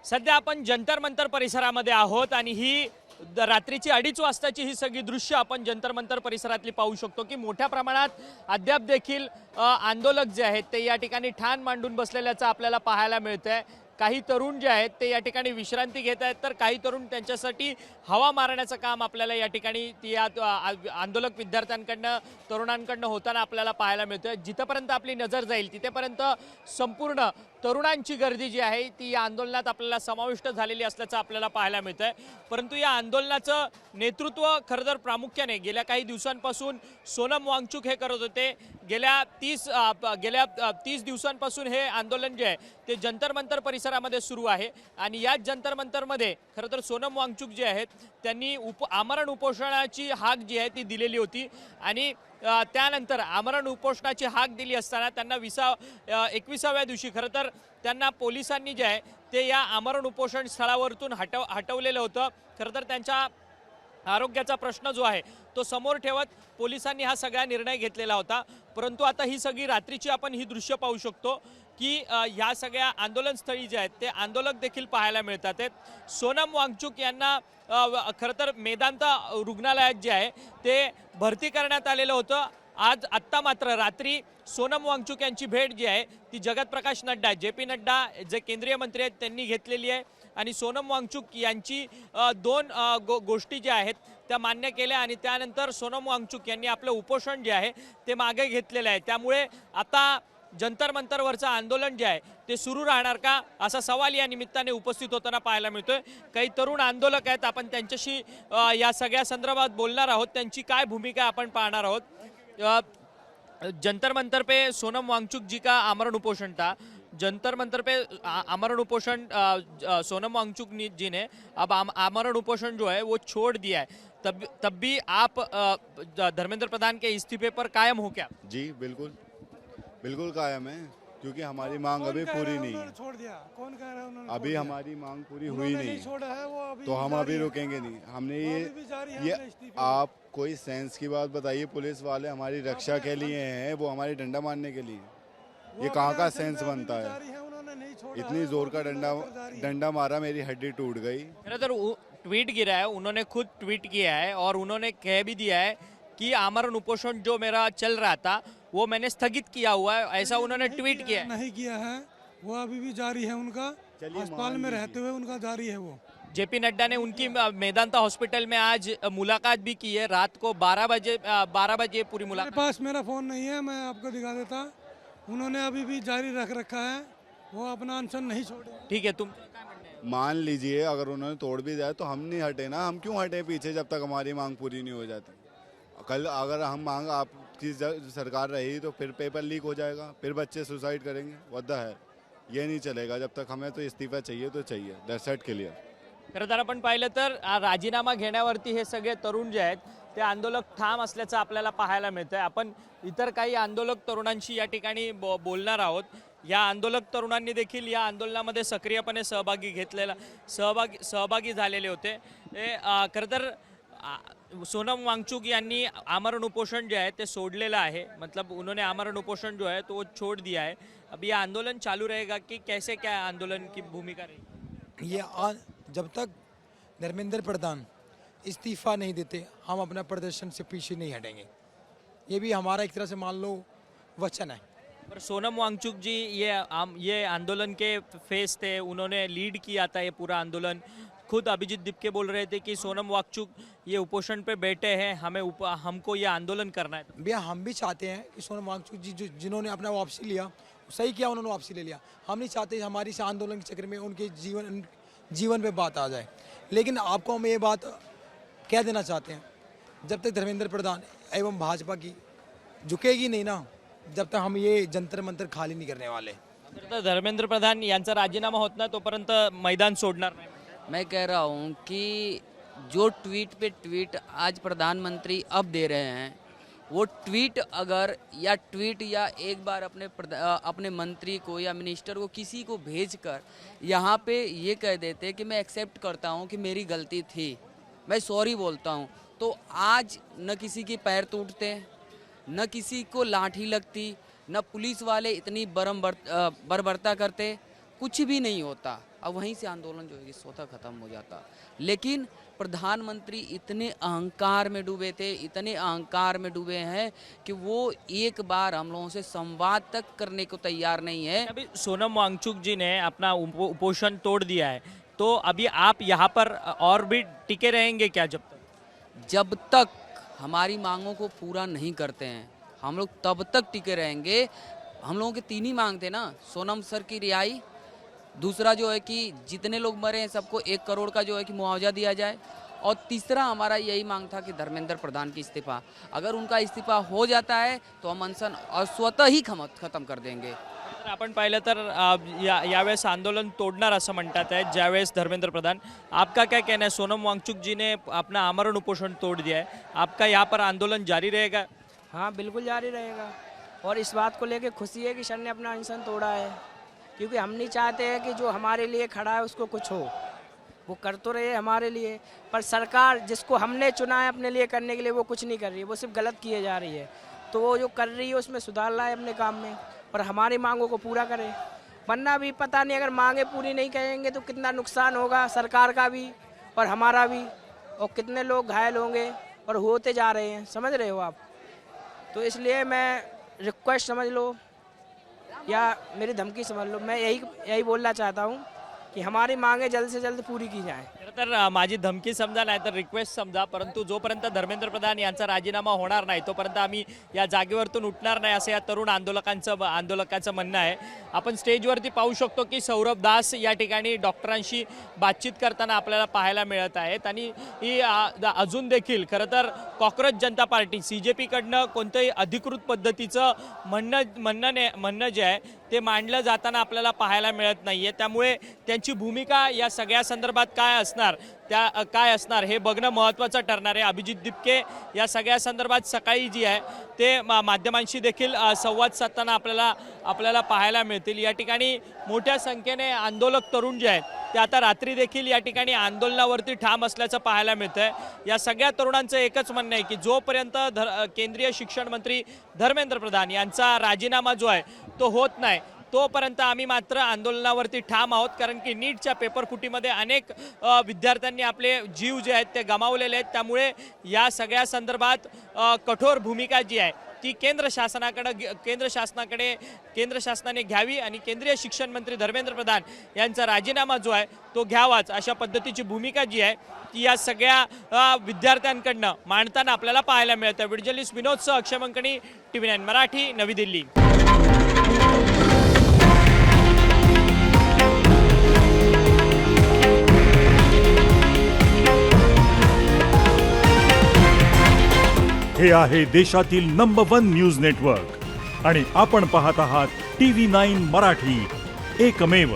सध्या आपण जंतर मंतर परिसरामध्ये आहोत आणि ही रात्रीची 2:30 वाजताची ही सगळी दृश्य आपण जंतर मंतर परिसरातली पाहू शकतो की मोठ्या प्रमाणात अद्याप देखील आंदोलक जे आहेत ते या ठिकाणी ठाण मांडून बसलेल्याचं आपल्याला पाहायला मिळतंय। काही तरुण जे आहेत ते या ठिकाणी विश्रांती घेत आहेत, तर काही तरुण त्यांच्यासाठी हवा मारण्याचं काम आपल्याला या ठिकाणी आंदोलक विद्यार्थ्यांकडनं तरुणांकडनं होताना आपल्याला पाहायला मिळतंय। जिथपर्यंत आपली नजर जाईल तिथेपर्यंत संपूर्ण तरुणांची गर्दी जी आहे ती या आंदोलनात आपल्याला समाविष्ट झालेली असल्याचं आपल्याला पाहायला मिळतंय। परंतु या आंदोलनाचं नेतृत्व खरं तर प्रामुख्याने गेल्या काही दिवसांपासून सोनम वांगचुक हे करत होते। गेल्या 30 दिवसांपासून हे आंदोलन जे आहे ते जंतर मंतर परिसरामध्ये सुरू आहे आणि याच जंतर मंतरमध्ये खरं तर सोनम वांगचुक जे आहेत त्यांनी आमरण उपोषणाची हाक जी आहे ती दिलेली होती आणि त्यानंतर आमरण उपोषणाची हाक दिली असताना त्यांना 21व्या दिवशी खरं तर त्यांना पोलिसांनी जे आहे ते या आमरण उपोषण स्थळावरून हटवलेलं होतं। खरं तर त्यांच्या आरोग्याचा प्रश्न जो आहे तो समोर ठेवत पोलिसांनी हा सगळा निर्णय घेतलेला होता। परंतु आता ही सगळी रात्रीची आपण ही दृश्य पाहू शकतो की ह्या सगळ्या आंदोलनस्थळी जे आहेत ते आंदोलक देखील पाहायला मिळतात। सोनम वांगचुक यांना खरं तर मेदांता रुग्णालयात जे आहे ते भरती करण्यात आलेलं होतं। आत्ता मात्र रात्री सोनम वांगचुक यांची भेट जी आहे ती जगत प्रकाश नड्डा JP नड्डा जे केंद्रीय मंत्री आहेत त्यांनी घेतलेली आहे आणि सोनम वांगचुक यांची दोन गोष्टी ज्या आहेत त्या मान्य केल्या आणि त्यानंतर सोनम वांगचुक यांनी आपलं उपोषण जे आहे ते मागे घेतलेलं आहे। त्यामुळे आता जंतर मंतरवरचं आंदोलन जे आहे ते सुरू राहणार का असा सवाल या निमित्ताने उपस्थित होताना पाहायला मिळतोय। काही तरुण आंदोलक आहेत, आपण त्यांच्याशी या सगळ्या संदर्भात बोलणार आहोत, त्यांची काय भूमिका आपण पाहणार आहोत। जंतर मंतर पे सोनम वांगचुक जी का आमरण उपोषण था, जंतर मंतर पे आमरण उपोषण सोनम वांगचुक जी ने अब आमरण उपोषण जो है वो छोड़ दिया है, तब भी आप धर्मेंद्र प्रधान के इस्तीफे पर कायम हो क्या? जी बिल्कुल बिल्कुल कायम है, क्योंकि हमारी मांग अभी पूरी नहीं है। छोड़ दिया, कौन कह रहा है उन्होंने अभी हमारी मांग पूरी हुई नहीं छोड़ा है, वो अभी तो हम अभी रुकेंगे नहीं। हमने ये आप कोई सेंस की बात बताइए, पुलिस वाले हमारी रक्षा के लिए हैं, वो हमारी डंडा मारने के लिए, ये कहाँ का सेंस बनता है? इतनी जोर का डंडा मारा, मेरी हड्डी टूट गई। ट्वीट गिरा है, उन्होंने खुद ट्वीट किया है और उन्होंने कह भी दिया है कि आमरण उपोषण जो मेरा चल रहा था वो मैंने स्थगित किया हुआ है, ऐसा उन्होंने ट्वीट किया है। नहीं किया है, वो अभी भी जारी है उनका, अस्पताल में रहते हुए उनका जारी है। वो JP नड्डा ने उनकी मेदांता हॉस्पिटल में आज मुलाकात भी की है, रात को 12 बजे पूरी मुलाकात। मेरे पास मेरा फोन नहीं है, मैं आपको दिखा देता। उन्होंने अभी भी जारी रख रखा है, वो अपना अनशन नहीं छोड़े। ठीक है, तुम मान लीजिए अगर उन्होंने तोड़ भी दिया तो हम नहीं हटे ना, हम क्यों हटे पीछे जब तक हमारी मांग पूरी नहीं हो जाती। कल अगर हम मांग आपकी सरकार रही तो फिर पेपर लीक हो जाएगा, फिर बच्चे सुसाइड करेंगे, वद्दा है, ये नहीं चलेगा। जब तक हमें तो इस्तीफा चाहिए तो चाहिए, दैट्स इट, क्लियर। खरं तर आपण पाहिलं तर राजीनामा घेण्यावरती हे सगळे तरुण जे आहेत ते आंदोलक ठाम असल्याचं आपल्याला पाहायला मिळतंय। आपण इतर काही आंदोलक तरुणांशी या ठिकाणी बोलणार आहोत। या आंदोलक तरुणांनी देखील या आंदोलनामध्ये सक्रियपणे सहभागी झालेले होते। खरं तर सोनम वांगचुक यांनी आमरण उपोषण जे है ते सोडलेला है, मतलब उन्होंने आमरण उपोषण जो है तो वो छोड़ दिया है। अब ये आंदोलन चालू रहेगा कि कैसे, क्या आंदोलन की भूमिका रहेगी? जब तक धर्मेंद्र प्रधान इस्तीफा नहीं देते हम अपना प्रदर्शन से पीछे नहीं हटेंगे। ये भी हमारा एक तरह से मान लो वचन है। पर सोनम वांगचुक जी ये आंदोलन के फेस थे, उन्होंने लीड किया था ये पूरा आंदोलन। खुद अभिजीत दीपके बोल रहे थे कि सोनम वांगचुक ये उपोषण पे बैठे हैं, हमको ये आंदोलन करना है। भैया हम भी चाहते हैं कि सोनम वांगचुक जी जिन्होंने अपना वापसी लिया, सही किया, उन्होंने वापसी ले लिया। हम नहीं चाहते हमारी इस आंदोलन के चक्कर में उनके जीवन पे बात आ जाए। लेकिन आपको हम ये बात कह देना चाहते हैं, जब तक धर्मेंद्र प्रधान एवं भाजपा की झुकेगी नहीं ना, जब तक हम ये जंतर मंतर खाली नहीं करने वाले। धर्मेंद्र प्रधान यांचा राजीनामा होत नाही तोपर्यंत मैदान सोडणार नाही। मैं कह रहा हूँ कि जो ट्वीट पे ट्वीट आज प्रधानमंत्री अब दे रहे हैं, वो ट्वीट या एक बार अपने मंत्री को या मिनिस्टर को किसी को भेजकर यहाँ पे ये कह देते कि मैं एक्सेप्ट करता हूँ कि मेरी गलती थी, मैं सॉरी बोलता हूँ, तो आज न किसी के पैर टूटते, न किसी को लाठी लगती, न पुलिस वाले इतनी बर्बरता करते, कुछ भी नहीं होता, अब वहीं से आंदोलन जो है कि स्वतः खत्म हो जाता। लेकिन प्रधानमंत्री इतने अहंकार में डूबे थे, इतने अहंकार में डूबे हैं कि वो एक बार हम लोगों से संवाद तक करने को तैयार नहीं है। अभी सोनम वांगचुक जी ने अपना उपोषण तोड़ दिया है, तो अभी आप यहाँ पर और भी टिके रहेंगे क्या जब तक हमारी मांगों को पूरा नहीं करते हैं हम लोग तब तक टिके रहेंगे। हम लोगों के 3 ही मांग थे ना, सोनम सर की रिहाई, दूसरा जो है कि जितने लोग मरे हैं सबको 1 करोड़ का जो है कि मुआवजा दिया जाए, और तीसरा हमारा यही मांग था कि धर्मेंद्र प्रधान की इस्तीफा। अगर उनका इस्तीफा हो जाता है तो हम अनशन और स्वतः ही खत्म कर देंगे। तर आपण पाहिलं तर यावेळेस आंदोलन तोडणार असं म्हणतात आहे ज्यावेळेस धर्मेंद्र प्रधान। आपका क्या कहना है? सोनम वांगचुक जी ने अपना आमरण उपोषण तोड़ दिया है, आपका यहाँ पर आंदोलन जारी रहेगा? हाँ बिल्कुल जारी रहेगा, और इस बात को लेकर खुशी है कि सर ने अपना अनशन तोड़ा है, क्योंकि हम नहीं चाहते हैं कि जो हमारे लिए खड़ा है उसको कुछ हो। वो कर तो रहे हमारे लिए, पर सरकार जिसको हमने चुना है अपने लिए करने के लिए वो कुछ नहीं कर रही है, वो सिर्फ गलत किए जा रही है। तो वो जो कर रही है उसमें सुधार लाए अपने काम में, पर हमारी मांगों को पूरा करे। वरना भी पता नहीं, अगर मांगे पूरी नहीं करेंगे तो कितना नुकसान होगा सरकार का भी और हमारा भी, और कितने लोग घायल होंगे और होते जा रहे हैं, समझ रहे हो आप। तो इसलिए मैं रिक्वेस्ट समझ लो या मेरी धमकी समझ लो, मैं यही बोलना चाहता हूँ की हमारी मांगे जल्द से जल्द पूरी की जाए। खरं तर माझी धमकी समजा नाही तर रिक्वेस्ट समजा, परंतु जोपर्यंत धर्मेंद्र प्रधान यांचा राजीनामा होणार नाही तोपर्यंत आम्ही या जागेवरतून उठणार नाही असं या तरुण आंदोलकांचं म्हणणं आहे। आपण स्टेजवरती पाहू शकतो की सौरभ दास या ठिकाणी डॉक्टरांशी बातचीत करताना आपल्याला पाहायला मिळत आहेत, आणि ही अजून देखील खरं तर कॉक्रोच जनता पार्टी CJP कडनं कोणत्याही अधिकृत पद्धतीचं म्हणणं जे आहे ते मांडलं जाताना आपल्याला पाहायला मिळत नाहीये। त्यामुळे त्यांची भूमिका या सगळ्या संदर्भात काय असणार हे बघणं महत्त्वाचं ठरणार आहे। अभिजित दिपके या सगळ्या संदर्भात सकाळी जी आहे ते माध्यमांशी देखील संवाद साधताना आपल्याला पाहायला मिळतील। या ठिकाणी मोठ्या संख्येने आंदोलक तरुण जे आहेत ते आता रात्री देखील या ठिकाणी आंदोलनावरती ठाम असल्याचं पाहायला मिळतंय। या सगळ्या तरुणांचं एकच म्हणणं आहे की जोपर्यंत केंद्रीय शिक्षण मंत्री धर्मेंद्र प्रधान यांचा राजीनामा जो आहे तो होत नाही तोपर्यंत आम्ही मात्र आंदोलनावरती ठाम आहोत, कारण की नीटच्या पेपरफुटीमध्ये अनेक विद्यार्थ्यांनी आपले जीव जे आहेत ते गमावलेले आहेत। त्यामुळे या सगळ्या संदर्भात कठोर भूमिका जी आहे ती केंद्र शासनाने घ्यावी आणि केंद्रीय शिक्षण मंत्री धर्मेंद्र प्रधान यांचा राजीनामा जो आहे तो घ्यावाच, अशा पद्धतीची भूमिका जी आहे ती या सगळ्या विद्यार्थ्यांकडनं मांडताना आपल्याला पाहायला मिळतं। व्हिडिओ जर्नलिस्ट विनोदसह अक्षय मंकणी, TV9 मराठी, नवी दिल्ली। हे आहे देशातील नंबर 1 न्यूज नेटवर्क आणि आपण पाहत आहात TV9 मराठी, एकमेव।